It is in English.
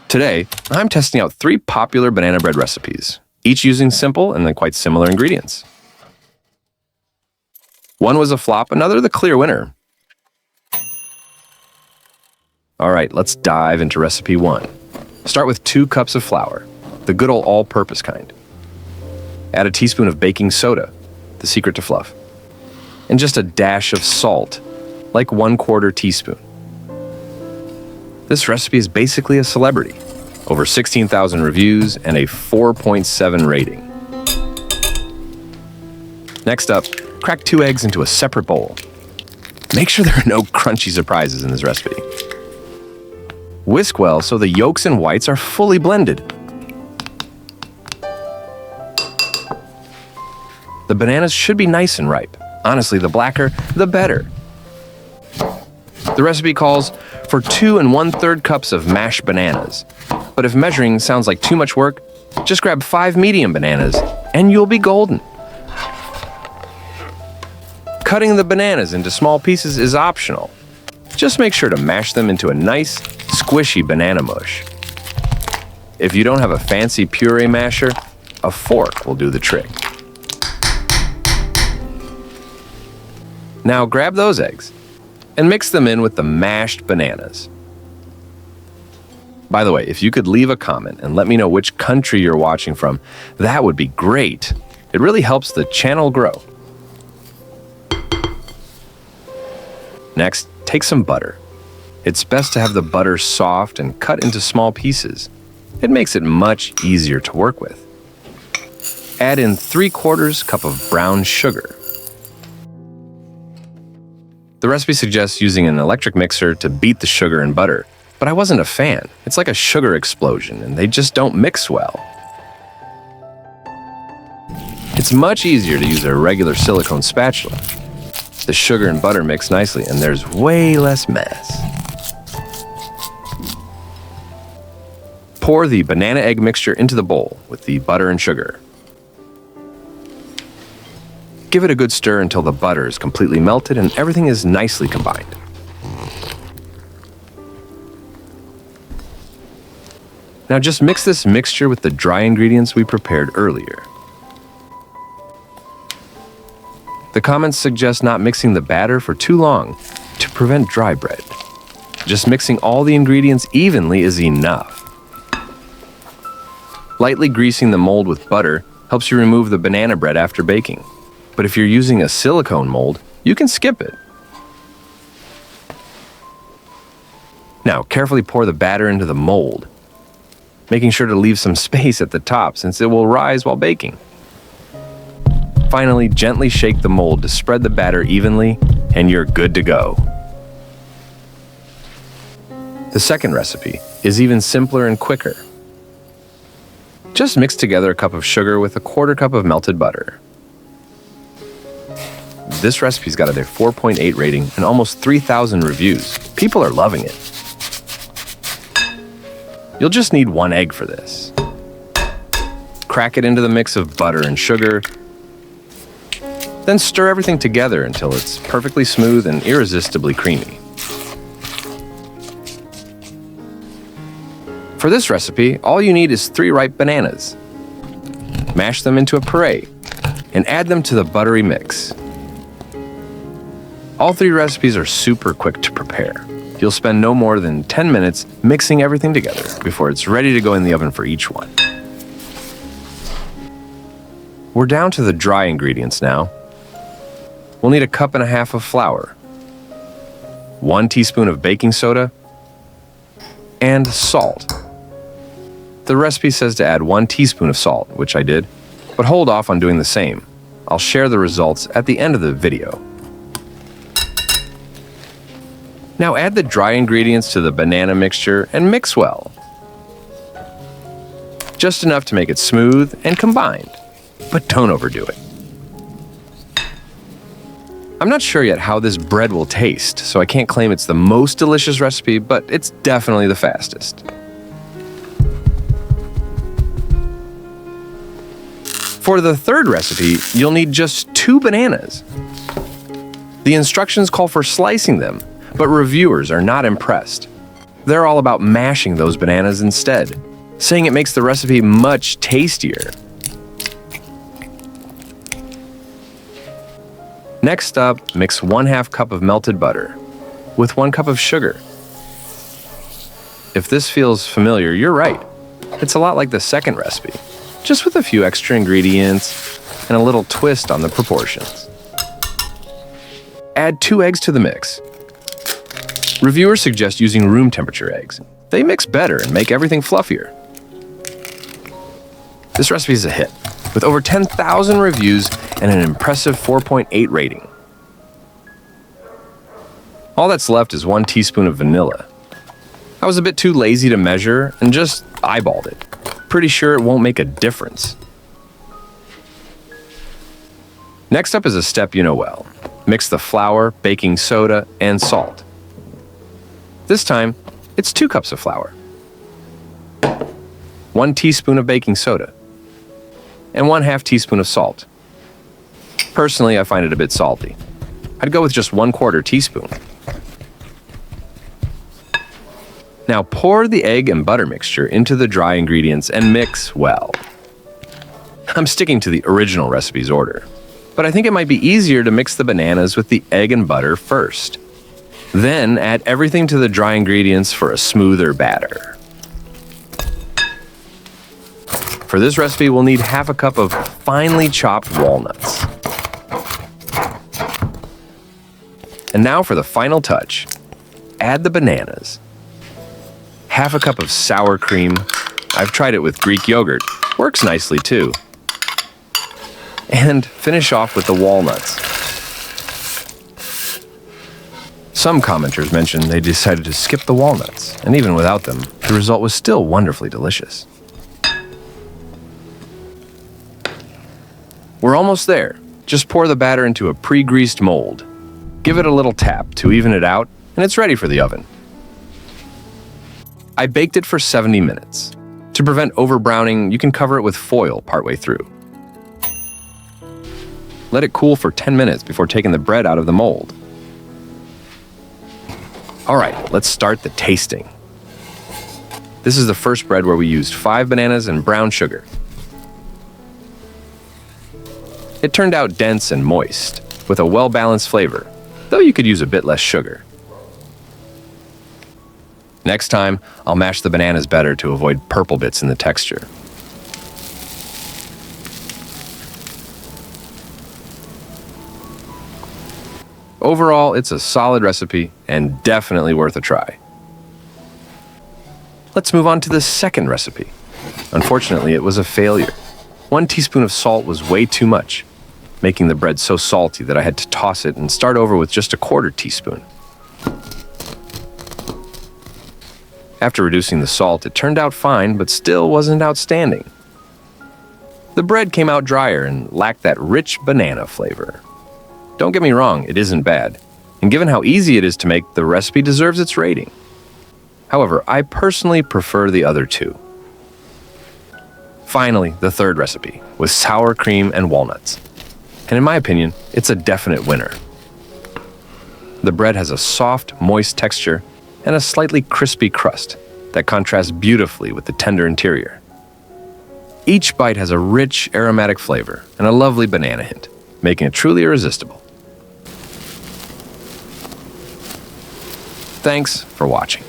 Today, I'm testing out 3 popular banana bread recipes, each using simple and then quite similar ingredients. One was a flop, another the clear winner. All right, let's dive into recipe 1. Start with 2 cups of flour, the good old all-purpose kind. Add a teaspoon of baking soda, the secret to fluff, and just a dash of salt, like 1/4 teaspoon. This recipe is basically a celebrity. Over 16,000 reviews and a 4.7 rating. Next up, crack 2 eggs into a separate bowl. Make sure there are no crunchy surprises in this recipe. Whisk well so the yolks and whites are fully blended. The bananas should be nice and ripe. Honestly, the blacker, the better. The recipe calls for 2 1/3 cups of mashed bananas. But if measuring sounds like too much work, just grab 5 medium bananas and you'll be golden. Cutting the bananas into small pieces is optional. Just make sure to mash them into a nice, squishy banana mush. If you don't have a fancy puree masher, a fork will do the trick. Now grab those eggs and mix them in with the mashed bananas. By the way, if you could leave a comment and let me know which country you're watching from, that would be great. It really helps the channel grow. Next, take some butter. It's best to have the butter soft and cut into small pieces. It makes it much easier to work with. Add in 3/4 cup of brown sugar. The recipe suggests using an electric mixer to beat the sugar and butter, but I wasn't a fan. It's like a sugar explosion, and they just don't mix well. It's much easier to use a regular silicone spatula. The sugar and butter mix nicely, and there's way less mess. Pour the banana egg mixture into the bowl with the butter and sugar. Give it a good stir until the butter is completely melted and everything is nicely combined. Now just mix this mixture with the dry ingredients we prepared earlier. The comments suggest not mixing the batter for too long to prevent dry bread. Just mixing all the ingredients evenly is enough. Lightly greasing the mold with butter helps you remove the banana bread after baking. But if you're using a silicone mold, you can skip it. Now, carefully pour the batter into the mold, making sure to leave some space at the top since it will rise while baking. Finally, gently shake the mold to spread the batter evenly, and you're good to go. The second recipe is even simpler and quicker. Just mix together a cup of sugar with a 1/4 cup of melted butter. This recipe's got a 4.8 rating and almost 3,000 reviews. People are loving it. You'll just need 1 egg for this. Crack it into the mix of butter and sugar. Then stir everything together until it's perfectly smooth and irresistibly creamy. For this recipe, all you need is 3 ripe bananas. Mash them into a puree and add them to the buttery mix. All 3 recipes are super quick to prepare. You'll spend no more than 10 minutes mixing everything together before it's ready to go in the oven for each one. We're down to the dry ingredients now. We'll need 1.5 cups of flour, 1 teaspoon of baking soda, and salt. The recipe says to add 1 teaspoon of salt, which I did, but hold off on doing the same. I'll share the results at the end of the video. Now add the dry ingredients to the banana mixture and mix well. Just enough to make it smooth and combined, but don't overdo it. I'm not sure yet how this bread will taste, so I can't claim it's the most delicious recipe, but it's definitely the fastest. For the third recipe, you'll need just 2 bananas. The instructions call for slicing them, but reviewers are not impressed. They're all about mashing those bananas instead, saying it makes the recipe much tastier. Next up, mix 1/2 cup of melted butter with 1 cup of sugar. If this feels familiar, you're right. It's a lot like the second recipe, just with a few extra ingredients and a little twist on the proportions. Add 2 eggs to the mix. Reviewers suggest using room temperature eggs. They mix better and make everything fluffier. This recipe is a hit, with over 10,000 reviews and an impressive 4.8 rating. All that's left is 1 teaspoon of vanilla. I was a bit too lazy to measure and just eyeballed it. Pretty sure it won't make a difference. Next up is a step you know well. Mix the flour, baking soda, and salt. This time, it's 2 cups of flour, 1 teaspoon of baking soda, and 1/2 teaspoon of salt. Personally, I find it a bit salty. I'd go with just 1/4 teaspoon. Now pour the egg and butter mixture into the dry ingredients and mix well. I'm sticking to the original recipe's order, but I think it might be easier to mix the bananas with the egg and butter first. Then add everything to the dry ingredients for a smoother batter. For this recipe, we'll need 1/2 cup of finely chopped walnuts. And now for the final touch. Add the bananas. 1/2 cup of sour cream. I've tried it with Greek yogurt. Works nicely too. And finish off with the walnuts. Some commenters mentioned they decided to skip the walnuts, and even without them, the result was still wonderfully delicious. We're almost there. Just pour the batter into a pre-greased mold. Give it a little tap to even it out, and it's ready for the oven. I baked it for 70 minutes. To prevent overbrowning, you can cover it with foil partway through. Let it cool for 10 minutes before taking the bread out of the mold. All right, let's start the tasting. This is the first bread where we used 5 bananas and brown sugar. It turned out dense and moist, with a well-balanced flavor, though you could use a bit less sugar. Next time, I'll mash the bananas better to avoid purple bits in the texture. Overall, it's a solid recipe and definitely worth a try. Let's move on to the second recipe. Unfortunately, it was a failure. 1 teaspoon of salt was way too much, making the bread so salty that I had to toss it and start over with just 1/4 teaspoon. After reducing the salt, it turned out fine, but still wasn't outstanding. The bread came out drier and lacked that rich banana flavor. Don't get me wrong, it isn't bad, and given how easy it is to make, the recipe deserves its rating. However, I personally prefer the other two. Finally, the third recipe, with sour cream and walnuts. And in my opinion, it's a definite winner. The bread has a soft, moist texture and a slightly crispy crust that contrasts beautifully with the tender interior. Each bite has a rich, aromatic flavor and a lovely banana hint, making it truly irresistible. Thanks for watching.